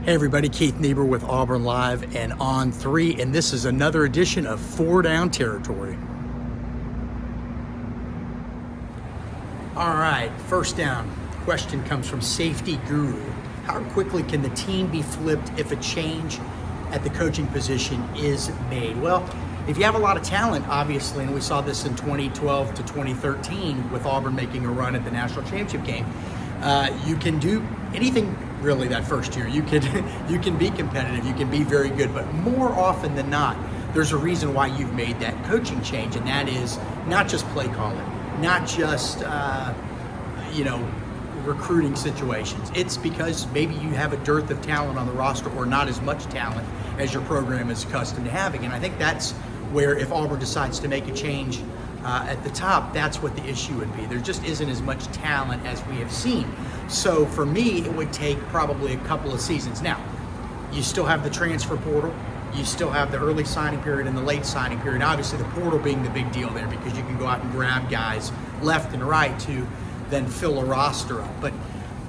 Hey everybody, Keith Niebuhr with Auburn Live and On 3, and this is another edition of 4 Down Territory. All right, first down question comes from Safety Guru. How quickly can the team be flipped if a change at the coaching position is made? Well, if you have a lot of talent, obviously, and we saw this in 2012 to 2013 with Auburn making a run at the national championship game, you can do anything really that first year. You can be competitive, you can be very good, but more often than not, there's a reason why you've made that coaching change, and that is not just play calling, not just recruiting situations. It's because maybe you have a dearth of talent on the roster or not as much talent as your program is accustomed to having. And I think that's where, if Auburn decides to make a change at the top, that's what the issue would be. There just isn't as much talent as we have seen. So for me, it would take probably a couple of seasons. Now, you still have the transfer portal. You still have the early signing period and the late signing period. Obviously, the portal being the big deal there because you can go out and grab guys left and right to then fill a roster up. But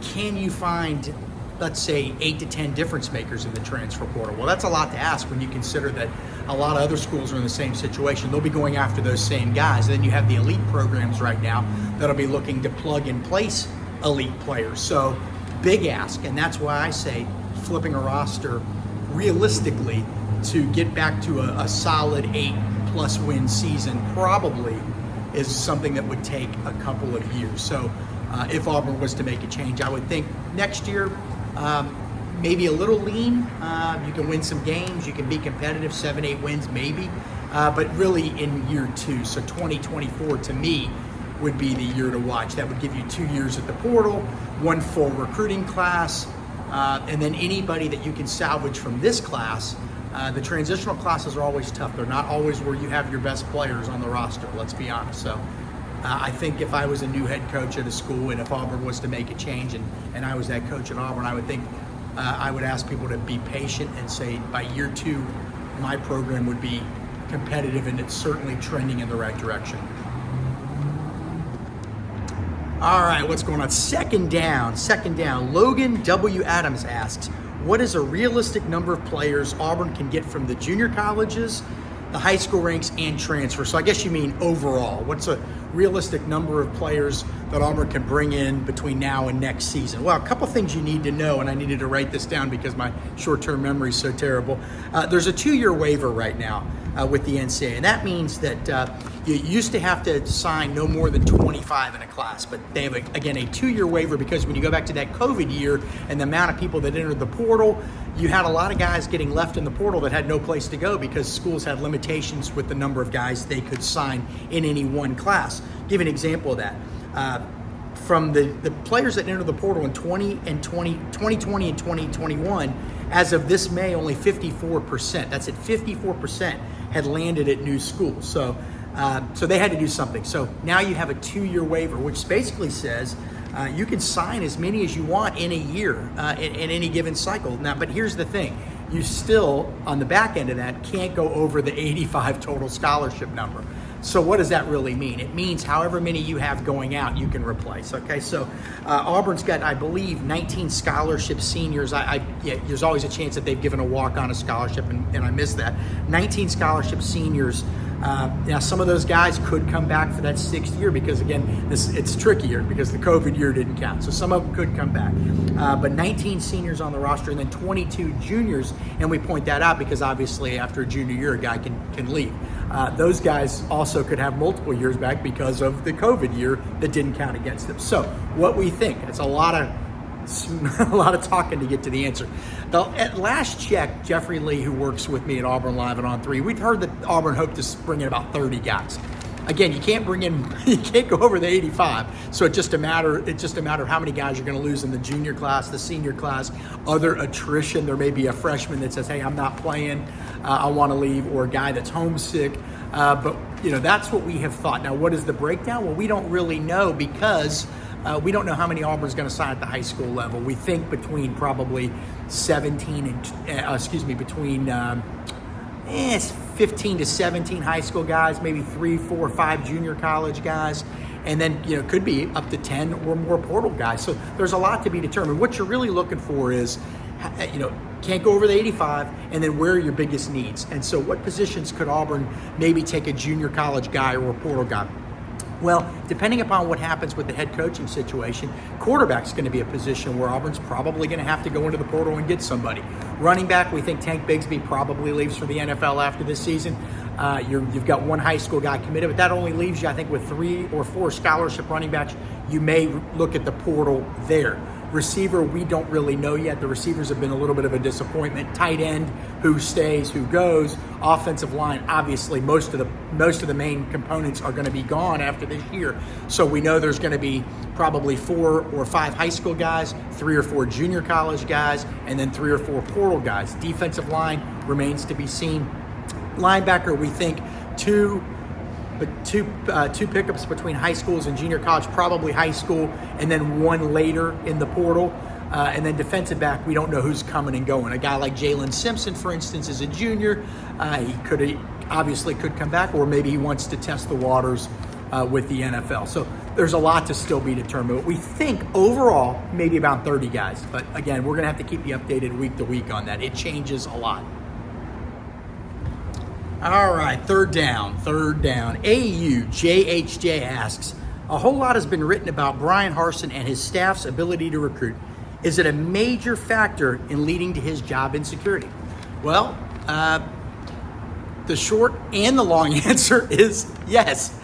can you find, let's say, 8 to 10 difference makers in the transfer portal? Well, that's a lot to ask when you consider that a lot of other schools are in the same situation. They'll be going after those same guys. And then you have the elite programs right now that'll be looking to plug and place elite players. So big ask, and that's why I say flipping a roster realistically to get back to a solid 8+ win season probably is something that would take a couple of years. So if Auburn was to make a change, I would think next year, maybe a little lean. You can win some games, you can be competitive, 7-8 wins maybe, but really in year 2. So 2024 to me would be the year to watch. That would give you 2 years at the portal, 1 full recruiting class, and then anybody that you can salvage from this class. The transitional classes are always tough. They're not always where you have your best players on the roster, let's be honest. So I think if I was a new head coach at a school and if Auburn was to make a change and I was that coach at Auburn, I would think I would ask people to be patient and say by year 2, my program would be competitive and it's certainly trending in the right direction. All right, what's going on? Second down. Logan W. Adams asks, what is a realistic number of players Auburn can get from the junior colleges, the high school ranks, and transfer? So I guess you mean overall. What's a realistic number of players that Auburn can bring in between now and next season? Well, a couple things you need to know, and I needed to write this down because my short-term memory is so terrible. There's a 2-year waiver right now with the NCAA, and that means that you used to have to sign no more than 25 in a class, but they have, again, a 2-year waiver because when you go back to that COVID year and the amount of people that entered the portal, you had a lot of guys getting left in the portal that had no place to go because schools had limitations with the number of guys they could sign in any one class. Give an example of that. From the players that entered the portal in 2020 and 2021, as of this May, only 54%, that's it, 54% had landed at new schools. So they had to do something. So now you have a 2-year waiver, which basically says you can sign as many as you want in a year in any given cycle. Now, but here's the thing. You still, on the back end of that, can't go over the 85 total scholarship number. So what does that really mean? It means however many you have going out, you can replace, okay? So Auburn's got, I believe, 19 scholarship seniors. There's always a chance that they've given a walk-on a scholarship, and I missed that. 19 scholarship seniors. Now, some of those guys could come back for that 6th year because, again, it's trickier because the COVID year didn't count. So some of them could come back. But 19 seniors on the roster and then 22 juniors, and we point that out because, obviously, after a junior year, a guy can leave. Those guys also could have multiple years back because of the COVID year that didn't count against them. So what we think, it's a lot of talking to get to the answer. At last check, Jeffrey Lee, who works with me at Auburn Live and On 3, we've heard that Auburn hoped to bring in about 30 guys. Again, you can't go over the 85. So it's just a matter of how many guys you're going to lose in the junior class, the senior class, other attrition. There may be a freshman that says, hey, I'm not playing, I want to leave, or a guy that's homesick. But that's what we have thought. Now, what is the breakdown? Well, we don't really know because we don't know how many Auburn's going to sign at the high school level. We think between probably 15 to 17 high school guys, maybe 3, 4, 5 junior college guys, and then could be up to 10 or more portal guys. So there's a lot to be determined. What you're really looking for is can't go over the 85, and then where are your biggest needs? And so what positions could Auburn maybe take a junior college guy or a portal guy? Well, depending upon what happens with the head coaching situation, quarterback's going to be a position where Auburn's probably going to have to go into the portal and get somebody. Running back, we think Tank Bigsby probably leaves for the NFL after this season. You've got one high school guy committed, but that only leaves you, I think, with 3 or 4 scholarship running backs. You may look at the portal there. Receiver, we don't really know yet. The receivers have been a little bit of a disappointment. Tight end, who stays, who goes. Offensive line, obviously, most of the main components are going to be gone after this year. So we know there's going to be probably 4 or 5 high school guys, 3 or 4 junior college guys, and then 3 or 4 portal guys. Defensive line remains to be seen. Linebacker, we think two pickups between high schools and junior college, probably high school, and then one later in the portal. And then defensive back, we don't know who's coming and going. A guy like Jalen Simpson, for instance, is a junior. He obviously could come back, or maybe he wants to test the waters with the NFL. So there's a lot to still be determined. But we think overall, maybe about 30 guys. But again, we're going to have to keep you updated week to week on that. It changes a lot. All right, third down. JHJ asks, a whole lot has been written about Brian Harsin and his staff's ability to recruit. Is it a major factor in leading to his job insecurity? Well, the short and the long answer is yes.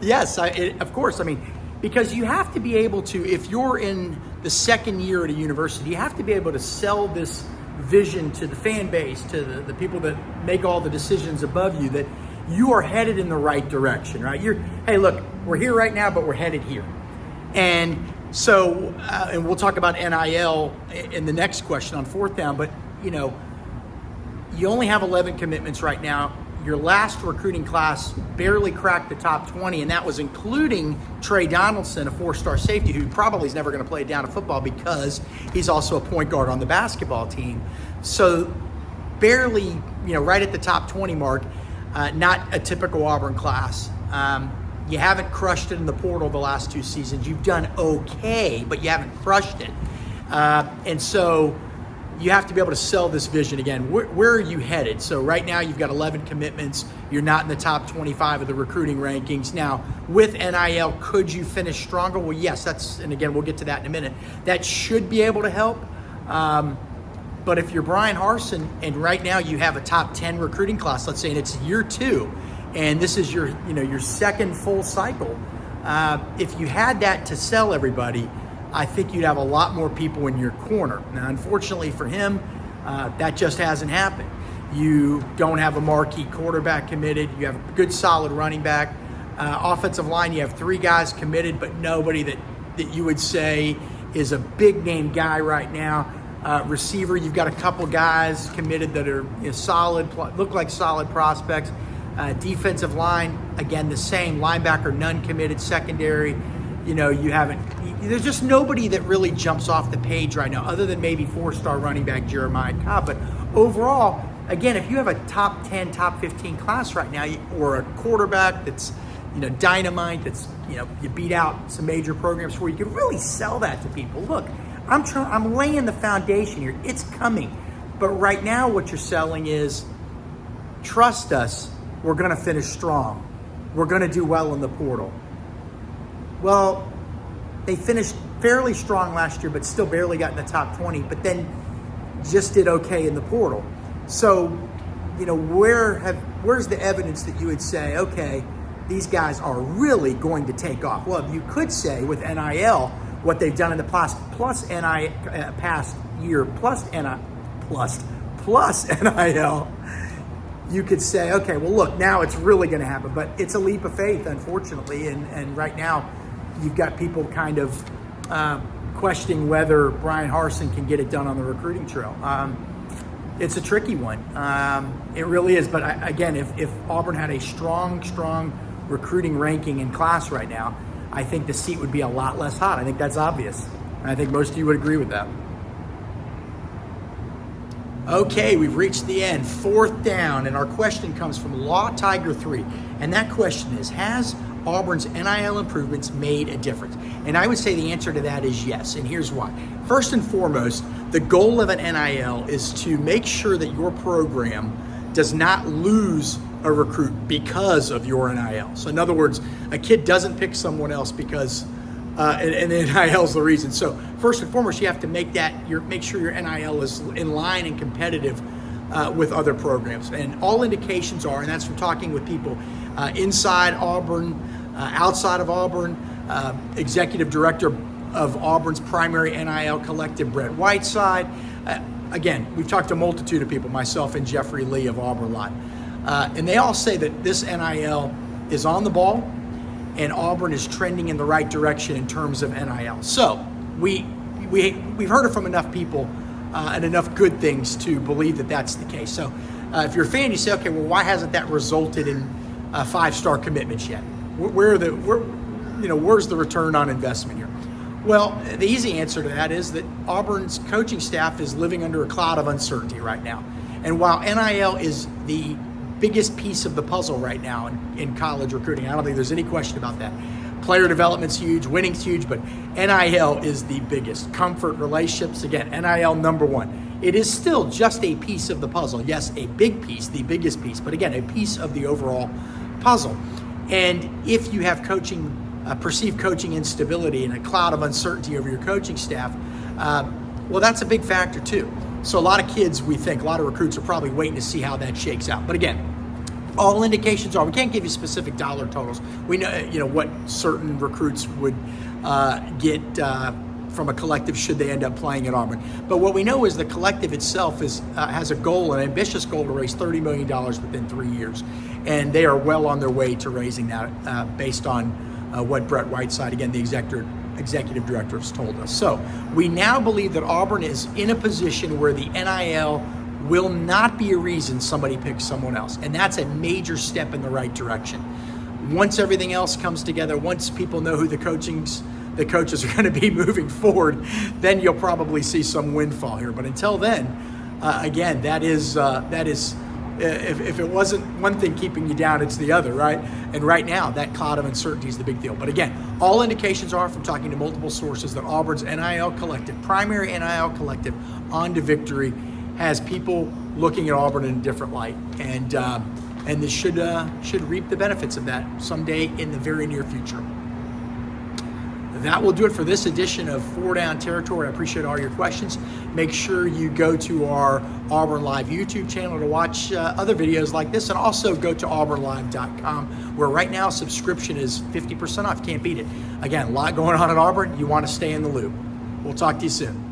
Yes, of course. I mean, because you have to be able to, if you're in the second year at a university, you have to be able to sell this vision to the fan base, to the people that make all the decisions above you, that you are headed in the right direction, right? Hey, look, we're here right now, but we're headed here. And so, and we'll talk about NIL in the next question on fourth down, but you only have 11 commitments right now. Your last recruiting class barely cracked the top 20, and that was including Trey Donaldson, a 4-star safety who probably is never going to play down to football because he's also a point guard on the basketball team. So barely, right at the top 20 mark, not a typical Auburn class. You haven't crushed it in the portal the last 2 seasons. You've done okay, but you haven't crushed it. And so you have to be able to sell this vision again. Where are you headed? So right now you've got 11 commitments. You're not in the top 25 of the recruiting rankings. Now, with NIL, could you finish stronger? Well, yes, and again, we'll get to that in a minute. That should be able to help. But if you're Brian Harsin and right now you have a top 10 recruiting class, let's say, and it's year 2, and this is your second full cycle, if you had that to sell everybody, I think you'd have a lot more people in your corner. Now, unfortunately for him, that just hasn't happened. You don't have a marquee quarterback committed. You have a good, solid running back. Offensive line, you have 3 guys committed, but nobody that you would say is a big-name guy right now. Receiver, you've got a couple guys committed that are solid, look like solid prospects. Defensive line, again, the same. Linebacker, none committed. Secondary, there's just nobody that really jumps off the page right now other than maybe 4-star running back Jeremiah Cobb. But overall, again, if you have a top 10, top 15 class right now, or a quarterback that's, dynamite, that's, you beat out some major programs where you can really sell that to people. Look, I'm laying the foundation here. It's coming. But right now what you're selling is, trust us, we're going to finish strong. We're going to do well in the portal. Well, they finished fairly strong last year, but still barely got in the top 20, but then just did okay in the portal. So, where's the evidence that you would say, okay, these guys are really going to take off? Well, you could say with NIL, what they've done in the past year, plus NIL, you could say, okay, well, look, now it's really going to happen. But it's a leap of faith, unfortunately, and right now, you've got people kind of questioning whether Brian Harsin can get it done on the recruiting trail. It's a tricky one. It really is. But again, if Auburn had a strong recruiting ranking in class right now, I think the seat would be a lot less hot. I think that's obvious. And I think most of you would agree with that. Okay, we've reached the end. Fourth down, and our question comes from Law Tiger 3. And that question is, has Auburn's NIL improvements made a difference? And I would say the answer to that is yes, and here's why. First and foremost, the goal of an NIL is to make sure that your program does not lose a recruit because of your NIL. So in other words, a kid doesn't pick someone else because and the NIL is the reason. So first and foremost, you have to make sure your NIL is in line and competitive with other programs. And all indications are, and that's from talking with people inside Auburn, outside of Auburn, executive director of Auburn's primary NIL collective, Brett Whiteside. Again, we've talked to a multitude of people, myself and Jeffrey Lee of Auburn Live. And they all say that this NIL is on the ball and Auburn is trending in the right direction in terms of NIL. So we've heard it from enough people and enough good things to believe that that's the case. So if you're a fan, you say, okay, well, why hasn't that resulted in 5-star commitments yet? Where's the return on investment here? Well, the easy answer to that is that Auburn's coaching staff is living under a cloud of uncertainty right now. And while NIL is the biggest piece of the puzzle right now in college recruiting, I don't think there's any question about that. Player development's huge, winning's huge, but NIL is the biggest. Comfort, relationships, again, NIL number one. It is still just a piece of the puzzle. Yes, a big piece, the biggest piece, but again, a piece of the overall puzzle. And if you have perceived coaching instability and a cloud of uncertainty over your coaching staff, well, that's a big factor too. So a lot of kids, we think, a lot of recruits are probably waiting to see how that shakes out. But again, all indications are, we can't give you specific dollar totals. We know, what certain recruits would get from a collective should they end up playing at Auburn. But what we know is the collective itself has a goal, an ambitious goal, to raise $30 million within 3 years. And they are well on their way to raising that based on what Brett Whiteside, again, the executive director, has told us. So we now believe that Auburn is in a position where the NIL will not be a reason somebody picks someone else. And that's a major step in the right direction. Once everything else comes together, once people know who the coaches are going to be moving forward, then you'll probably see some windfall here. But until then, again, that is if it wasn't one thing keeping you down, it's the other, right? And right now, that cloud of uncertainty is the big deal. But again, all indications are, from talking to multiple sources, that Auburn's NIL collective, primary NIL collective, On to Victory, has people looking at Auburn in a different light. And this should reap the benefits of that someday in the very near future. That will do it for this edition of 4 Down Territory. I appreciate all your questions. Make sure you go to our Auburn Live YouTube channel to watch other videos like this, and also go to auburnlive.com, where right now subscription is 50% off. Can't beat it. Again, a lot going on at Auburn. You want to stay in the loop. We'll talk to you soon.